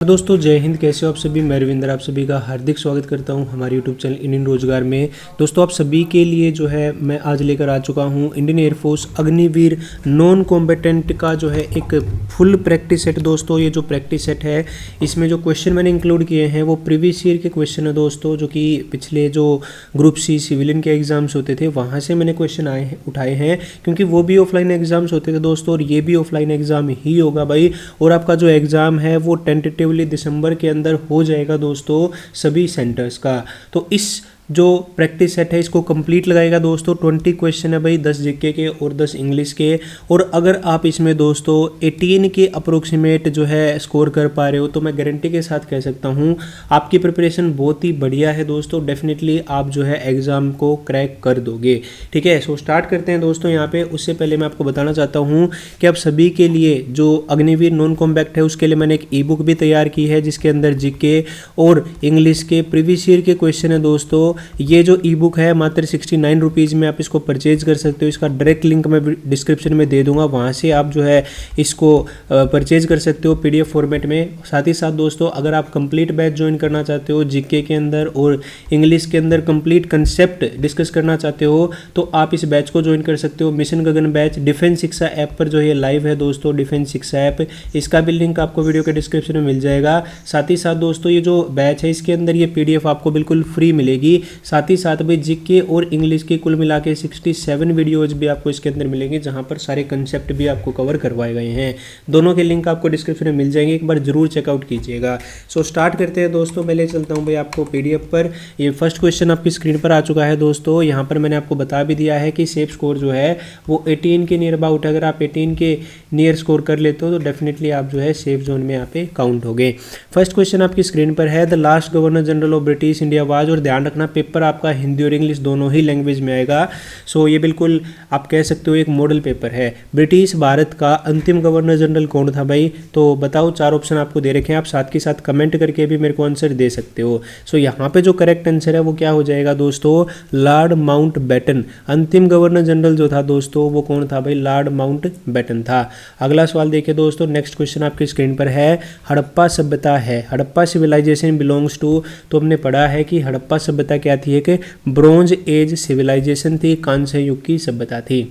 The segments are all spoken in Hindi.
दोस्तों जय हिंद। कैसे हो आप सभी। मैं रविंद्र आप सभी का हार्दिक स्वागत करता हूं हमारे यूट्यूब चैनल इंडियन रोजगार में। दोस्तों आप सभी के लिए जो है मैं आज लेकर आ चुका हूं Indian air force Agniveer non combatant का जो है एक फुल प्रैक्टिस सेट। दोस्तों ये जो प्रैक्टिस सेट है इसमें जो क्वेश्चन मैंने इंक्लूड किए हैं वो प्रीवियस ईयर के क्वेश्चन है दोस्तों, जो कि पिछले जो ग्रुप सी सिविलियन के एग्जाम्स होते थे वहाँ से मैंने क्वेश्चन उठाए हैं, क्योंकि वो भी ऑफलाइन एग्जाम्स होते थे दोस्तों और ये भी ऑफलाइन एग्जाम ही होगा भाई। और आपका जो एग्ज़ाम है वो टेंटेटिव दिसंबर के अंदर हो जाएगा दोस्तों सभी सेंटर्स का। तो इस जो प्रैक्टिस सेट है इसको कंप्लीट लगाएगा दोस्तों। 20 क्वेश्चन है भाई, 10 जीके के और 10 इंग्लिश के। और अगर आप इसमें दोस्तों 18 के अप्रोक्सीमेट जो है स्कोर कर पा रहे हो तो मैं गारंटी के साथ कह सकता हूँ आपकी प्रिपरेशन बहुत ही बढ़िया है दोस्तों। डेफिनेटली आप जो है एग्ज़ाम को क्रैक कर दोगे। ठीक है, सो स्टार्ट करते हैं दोस्तों। यहाँ पे उससे पहले मैं आपको बताना चाहता हूँ कि आप सभी के लिए जो अग्निवीर नॉन कॉम्बैक्ट है उसके लिए मैंने एक ई बुक भी तैयार की है, जिसके अंदर जीके और इंग्लिश के प्रीवियस ईयर के क्वेश्चन है दोस्तों। ये जो ई बुक है मात्र 69 रुपीज़ में आप इसको परचेज कर सकते हो। इसका डायरेक्ट लिंक मैं डिस्क्रिप्शन में दे दूंगा, वहाँ से आप जो है इसको परचेज कर सकते हो पीडीएफ फॉर्मेट में। साथ ही साथ दोस्तों अगर आप कंप्लीट बैच ज्वाइन करना चाहते हो जीके के अंदर और इंग्लिश के अंदर कंप्लीट कंसेप्ट डिस्कस करना चाहते हो तो आप इस बैच को ज्वाइन कर सकते हो। मिशन गगन बैच डिफेंस शिक्षा ऐप पर जो ये लाइव है दोस्तों, डिफेंस शिक्षा ऐप, इसका भी लिंक आपको वीडियो के डिस्क्रिप्शन में मिल जाएगा। साथ ही साथ दोस्तों ये जो बैच है इसके अंदर ये पीडीएफ आपको बिल्कुल फ्री मिलेगी। साथ ही साथ भाई जीके और इंग्लिश की कुल मिला के 67 वीडियोज भी आपको इसके अंदर मिलेंगे, जहां पर सारे कंसेप्ट भी आपको कवर करवाए गए हैं। दोनों के लिंक आपको डिस्क्रिप्शन में मिल जाएंगे, एक बार जरूर चेकआउट कीजिएगा। सो स्टार्ट करते हैं दोस्तों। मैं ले चलता हूं भाई आपको पीडीएफ पर। ये फर्स्ट क्वेश्चन आपकी स्क्रीन पर आ चुका है दोस्तों। यहाँ पर मैंने आपको बता भी दिया है कि सेफ स्कोर जो है वो 18 के नियर अबाउट। अगर आप 18 के नियर स्कोर कर लेते हो तो डेफिनेटली आप जो है सेफ जोन में यहाँ पे काउंट हो गए। फर्स्ट क्वेश्चन आपकी स्क्रीन पर है, the last governor general of British India was. और ध्यान रखना पेपर आपका हिंदी और इंग्लिश दोनों ही लैंग्वेज में आएगा। सो ये बिल्कुल आप कह सकते हो एक मॉडल पेपर है। ब्रिटिश भारत का अंतिम गवर्नर जनरल कौन था भाई? तो बताओ, 4 ऑप्शन आपको दे रखे हैं, आप साथ के साथ कमेंट करके भी मेरे को आंसर दे सकते हो। सो यहाँ पे जो करेक्ट आंसर है वो क्या हो जाएगा दोस्तों? Lord Mountbatten. अंतिम गवर्नर जनरल जो था दोस्तों वो कौन था भाई? लॉर्ड माउंटबेटन था। अगला सवाल देखिए दोस्तों, नेक्स्ट क्वेश्चन आपकी स्क्रीन पर है, हड़प्पा सभ्यता है, हड़प्पा सिविलाइजेशन बिलोंग्स टू। तो हमने पढ़ा है कि हड़प्पा सभ्यता क्या थी? एक ब्रोंज एज सिविलाइजेशन थी, कांस्य युग की सभ्यता थी।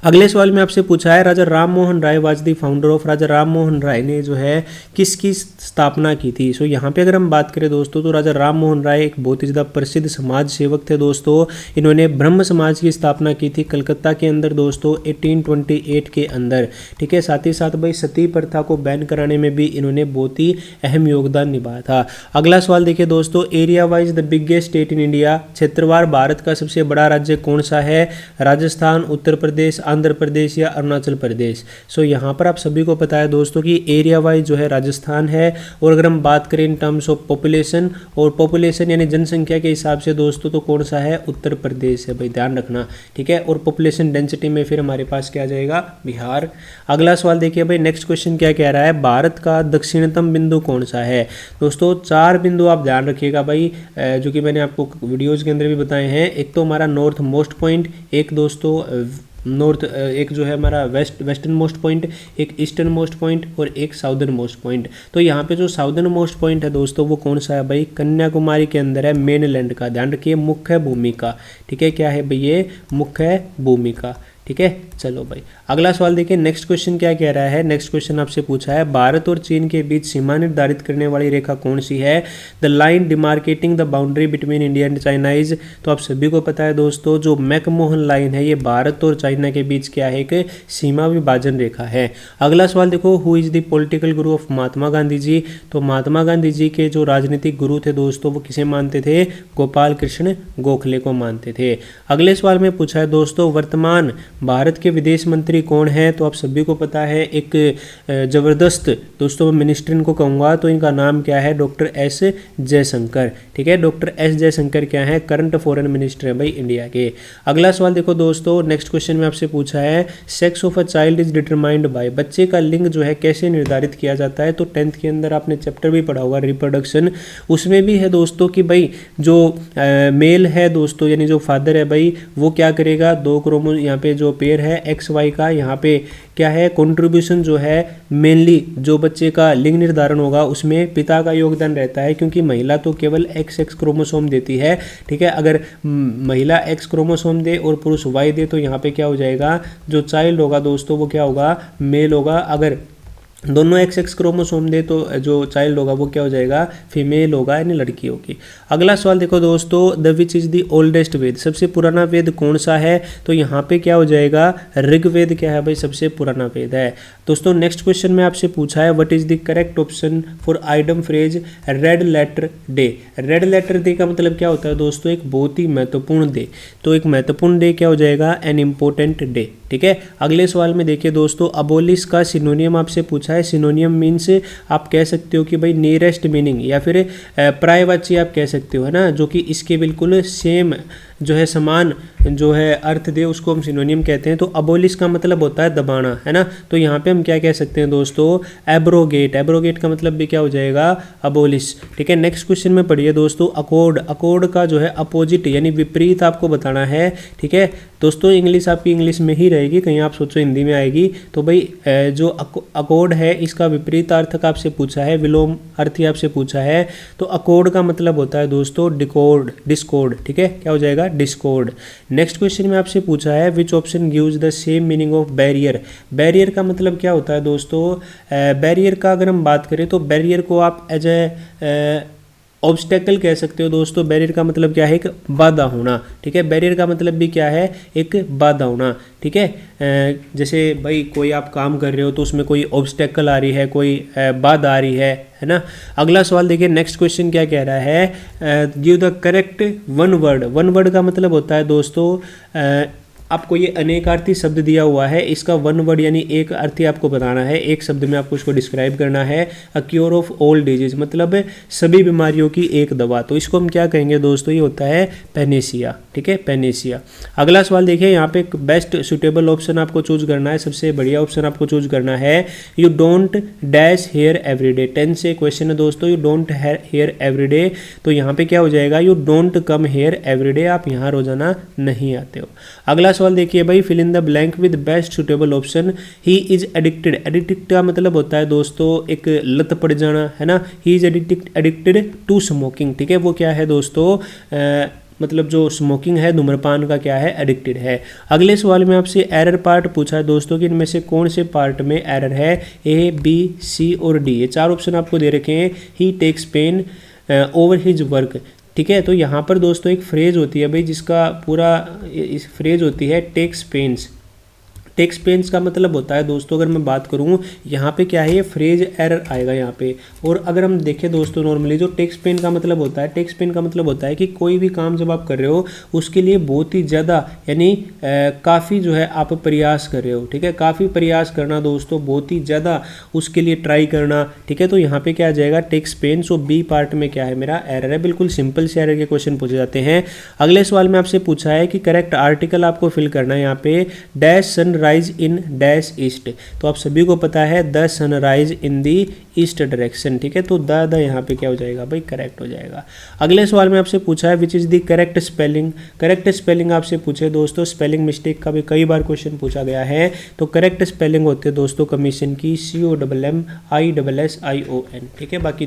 अगले सवाल में आपसे पूछा है, राजा Ram Mohan Roy was the founder of. राजा राम मोहन राय ने जो है किसकी स्थापना की थी? सो यहाँ पे अगर हम बात करें दोस्तों तो राजा राम मोहन राय एक बहुत ही ज़्यादा प्रसिद्ध समाज सेवक थे दोस्तों। इन्होंने ब्रह्म समाज की स्थापना की थी कलकत्ता के अंदर दोस्तों 1828 के अंदर। ठीक है, साथ ही साथ भाई सती प्रथा को बैन कराने में भी इन्होंने बहुत ही अहम योगदान निभाया था। अगला सवाल देखिए दोस्तों, area wise the biggest state in India. क्षेत्रवार भारत का सबसे बड़ा राज्य कौन सा है? राजस्थान, उत्तर प्रदेश, आंध्र प्रदेश या अरुणाचल प्रदेश। सो यहाँ पर आप सभी को पता है दोस्तों कि एरिया वाइज जो है राजस्थान है। और अगर हम बात करें इन टर्म्स ऑफ पॉपुलेशन, और पॉपुलेशन यानी जनसंख्या के हिसाब से दोस्तों तो कौन सा है? उत्तर प्रदेश है भाई, ध्यान रखना। ठीक है, और पॉपुलेशन डेंसिटी में फिर हमारे पास क्या जाएगा? बिहार। अगला सवाल देखिए भाई, नेक्स्ट क्वेश्चन क्या कह रहा है, भारत का दक्षिणतम बिंदु कौन सा है? दोस्तों 4 बिंदु आप ध्यान रखिएगा भाई, जो कि मैंने आपको वीडियोज़ के अंदर भी बताए हैं। एक तो हमारा नॉर्थ मोस्ट पॉइंट, एक दोस्तों नॉर्थ, एक जो है हमारा वेस्टर्न मोस्ट पॉइंट, एक ईस्टर्न मोस्ट पॉइंट और एक साउदर्न मोस्ट पॉइंट। तो यहाँ पे जो साउदर्न मोस्ट पॉइंट है दोस्तों वो कौन सा है भाई? कन्याकुमारी के अंदर है, मेनलैंड का। ध्यान रखिए, मुख्य भूमिका। ठीक है, क्या है भाई? ये मुख्य भूमिका। ठीक है, चलो भाई अगला सवाल देखिए, नेक्स्ट क्वेश्चन क्या कह रहा है। नेक्स्ट क्वेश्चन आपसे पूछा है, भारत और चीन के बीच सीमा निर्धारित करने वाली रेखा कौन सी है? The line demarcating the boundary between India and China is. तो आप सभी को पता है दोस्तों जो मैकमोहन लाइन है ये भारत और चाइना के बीच क्या है? एक सीमा विभाजन रेखा है। अगला सवाल देखो, who is the political Guru of Mahatma Gandhi ji. तो महात्मा गांधी जी के जो राजनीतिक गुरु थे दोस्तों वो किसे मानते थे? गोपाल कृष्ण गोखले को मानते थे। अगले सवाल में पूछा है दोस्तों, वर्तमान भारत के विदेश मंत्री कौन है? तो आप सभी को पता है, एक जबरदस्त दोस्तों मिनिस्टर इनको कहूँगा तो इनका नाम क्या है? Doctor S Jaishankar. ठीक है, डॉक्टर एस जयशंकर क्या है? करंट फॉरेन मिनिस्टर है भाई इंडिया के। अगला सवाल देखो दोस्तों, नेक्स्ट क्वेश्चन में आपसे पूछा है, sex of a child is determined by. बच्चे का लिंग जो है कैसे निर्धारित किया जाता है? तो 10th के अंदर आपने चैप्टर भी पढ़ा होगा रिप्रोडक्शन, उसमें भी है दोस्तों कि भाई जो मेल है दोस्तों यानी जो फादर है भाई वो क्या करेगा? 2 क्रोमो यहाँ पे जो जो पेयर है एक्स वाई का, यहाँ पे क्या है कंट्रीब्यूशन जो है मेनली जो बच्चे का लिंग निर्धारण होगा उसमें पिता का योगदान रहता है, क्योंकि महिला तो केवल एक्स क्रोमोसोम देती है, ठीक है। अगर महिला एक्स क्रोमोसोम दे और पुरुष वाई दे तो यहाँ पे क्या हो जाएगा, जो चाइल्ड होगा दोस्तों वो क्या होगा, मेल होगा। अगर दोनों एक्स क्रोमोसोम दे तो जो चाइल्ड होगा वो क्या हो जाएगा, फीमेल होगा, यानी लड़की होगी। अगला सवाल देखो दोस्तों, the which is the oldest Veda, सबसे पुराना वेद कौन सा है, तो यहाँ पे क्या हो जाएगा, ऋग्वेद क्या है भाई, सबसे पुराना वेद है। दोस्तों नेक्स्ट क्वेश्चन में आपसे पूछा है what is the correct option for item phrase red letter day. Red letter day का मतलब क्या होता है दोस्तों, एक बहुत ही महत्वपूर्ण डे, तो एक महत्वपूर्ण डे क्या हो जाएगा, एन इम्पोर्टेंट डे, ठीक है। अगले सवाल में देखिए दोस्तों, अबोलिश का सिनोनियम आपसे पूछा है। सिनोनियम मीन्स आप कह सकते हो कि भाई नियरेस्ट मीनिंग या फिर पर्यायवाची आप कह सकते हो, है ना, जो कि इसके बिल्कुल सेम जो है समान जो है अर्थ दे उसको हम सिनोनियम कहते हैं। तो अबोलिश का मतलब होता है दबाना, है ना, तो यहाँ पे हम क्या कह सकते हैं दोस्तों, एब्रोगेट। एब्रोगेट का मतलब भी क्या हो जाएगा, अबोलिश, ठीक है। नेक्स्ट क्वेश्चन में पढ़िए दोस्तों, अकॉर्ड। अकॉर्ड का जो है अपोजिट यानी विपरीत आपको बताना है, ठीक है दोस्तों। इंग्लिश आपकी इंग्लिश में ही रहेगी, कहीं आप सोचो हिंदी में आएगी, तो भाई जो अकॉर्ड है इसका विपरीत अर्थ का आपसे पूछा है, विलोम अर्थ आपसे पूछा है, तो अकॉर्ड का मतलब होता है दोस्तों डिकॉर्ड, डिस्कॉर्ड, ठीक है, क्या हो जाएगा, डिस्कॉर्ड। नेक्स्ट क्वेश्चन में आपसे पूछा है which option gives the same meaning of barrier. Barrier का मतलब क्या होता है दोस्तों, बैरियर का अगर हम बात करें तो बैरियर को आप एज ए ऑब्स्टेकल कह सकते हो दोस्तों। बैरियर का मतलब क्या है, एक बाधा होना, ठीक है। बैरियर का मतलब भी क्या है, एक बाधा होना, ठीक है। जैसे भाई कोई आप काम कर रहे हो तो उसमें कोई ऑब्स्टेकल आ रही है, कोई बाधा आ रही है ना। अगला सवाल देखिए, नेक्स्ट क्वेश्चन क्या कह रहा है, give the correct one word. One word का मतलब होता है दोस्तों, आपको ये अनेकार्थी शब्द दिया हुआ है, इसका वन वर्ड यानी एक अर्थी आपको बताना है, एक शब्द में आपको इसको डिस्क्राइब करना है। A cure of all disease मतलब सभी बीमारियों की एक दवा, तो इसको हम क्या कहेंगे दोस्तों, ये होता है पेनेसिया, ठीक है, पेनेसिया। अगला सवाल देखिए, यहाँ पे एक बेस्ट सुटेबल ऑप्शन आपको चूज करना है, सबसे बढ़िया ऑप्शन आपको चूज करना है। You don't dash here every day, 10 से क्वेश्चन है दोस्तों, यू डोंट हेयर एवरीडे, तो यहाँ पे क्या हो जाएगा, you don't come here everyday, आप यहाँ रोजाना नहीं आते हो। अगला सवाल देखिए भाई, fill in the blank with best suitable option. He is addicted. Addicted का मतलब होता है दोस्तों एक लत पड़ जाना, है ना। He is addicted to smoking, ठीक है, वो क्या है दोस्तों, मतलब जो स्मोकिंग है, धूम्रपान का क्या है, एडिक्टेड है। अगले सवाल में आपसे एरर पार्ट पूछा है दोस्तों कि इनमें से कौन से पार्ट में एरर है, ए बी सी और डी, ये चार ऑप्शन आपको दे रखे हैं। He takes pain over his work, ठीक है, तो यहाँ पर दोस्तों एक फ्रेज होती है भाई जिसका पूरा इस फ्रेज होती है टेक्स पेन्स। टेक्स पेन्स का मतलब होता है दोस्तों, अगर मैं बात करूँ यहाँ पे क्या है, ये फ्रेज एरर आएगा यहाँ पे। और अगर हम देखें दोस्तों नॉर्मली जो टेक्स पेन का मतलब होता है, टेक्स पेन का मतलब होता है कि कोई भी काम जब आप कर रहे हो उसके लिए बहुत ही ज़्यादा यानी काफ़ी जो है आप प्रयास कर रहे हो, ठीक है, काफ़ी प्रयास करना दोस्तों, बहुत ही ज़्यादा उसके लिए ट्राई करना, ठीक है, तो यहाँ पे क्या आ जाएगा, टेक्स पेन। सो बी पार्ट में क्या है, मेरा एरर है। बिल्कुल सिंपल से एरर के क्वेश्चन पूछे जाते हैं। अगले सवाल में आपसे पूछा है कि करेक्ट आर्टिकल आपको फिल करना है यहाँ पे, dash sunrise in dash east, तो आप सभी को पता है the sunrise in the east direction, ठीक है, तो द यहाँ पे क्या हो जाएगा भाई, करेक्ट हो जाएगा। अगले सवाल में आपसे पूछा है विच is the correct spelling. Correct spelling आपसे पूछे दोस्तों, स्पेलिंग मिस्टेक का भी कई बार क्वेश्चन पूछा गया है, तो करेक्ट स्पेलिंग होते हैं दोस्तों कमीशन की COMMISSION, ठीक है, बाकी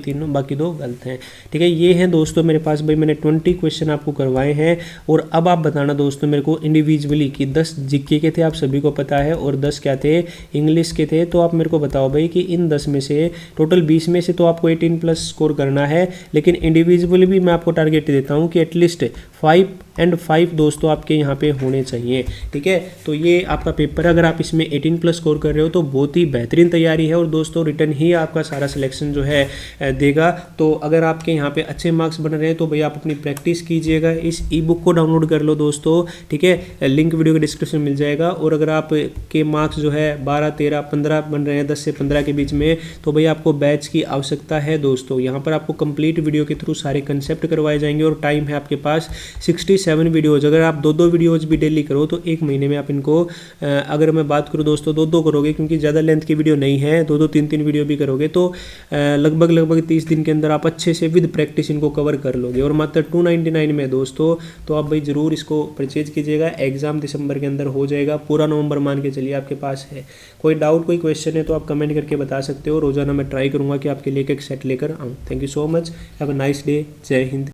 दो गलत हैं, ठीक है। ये हैं दोस्तों मेरे पास भाई, मैंने 20 क्वेश्चन आपको करवाए हैं। और अब आप बताना दोस्तों मेरे को इंडिविजुअली कि 10 जीके के थे, आप सभी को पता है, और 10 क्या थे, इंग्लिश के थे। तो आप मेरे को बताओ भाई कि इन 10 में से टोटल 20 में से तो आपको 18+ स्कोर करना है, लेकिन इंडिविजुअली भी मैं आपको टारगेट देता हूँ कि एटलीस्ट 5 और 5 दोस्तों आपके यहाँ पे होने चाहिए, ठीक है। तो ये आपका पेपर, अगर आप इसमें 18+ स्कोर कर रहे हो तो बहुत ही बेहतरीन तैयारी है, और दोस्तों रिटर्न ही आपका सारा सिलेक्शन जो है देगा। तो अगर आपके यहाँ पे अच्छे मार्क्स बन रहे हैं तो भाई आप अपनी प्रैक्टिस कीजिएगा। इस ई बुक को डाउनलोड कर लो दोस्तों, ठीक है, लिंक वीडियो के डिस्क्रिप्शन में मिल जाएगा। और अगर आप आपके मार्क्स जो है 12, 13, 15 बन रहे हैं, 10 से 15 के बीच में, तो भाई आपको बैच की आवश्यकता है दोस्तों। यहाँ पर आपको कंप्लीट वीडियो के थ्रू सारे कंसेप्ट करवाए जाएंगे और टाइम है आपके पास 67 वीडियोज़। अगर आप 2-2 वीडियोज़ भी डेली करो तो एक महीने में आप इनको, अगर मैं बात करूँ दोस्तों 2-2 करोगे, क्योंकि ज़्यादा लेंथ की वीडियो नहीं है, 2-2, 3-3 वीडियो भी करोगे तो लगभग 30 दिन के अंदर आप अच्छे से विद प्रैक्टिस इनको कवर कर लोगे। और मात्र 299 में दोस्तों, तो आप भाई ज़रूर इसको परचेज कीजिएगा। एग्जाम दिसंबर के अंदर हो जाएगा, पूरा नवंबर मान के चलिए आपके पास है। कोई डाउट, कोई क्वेश्चन है तो आप कमेंट करके बता सकते हो। रोजाना मैं ट्राई करूँगा कि आपके लिए एक सेट लेकर आऊँ। Thank you so much, have a nice day, जय हिंद।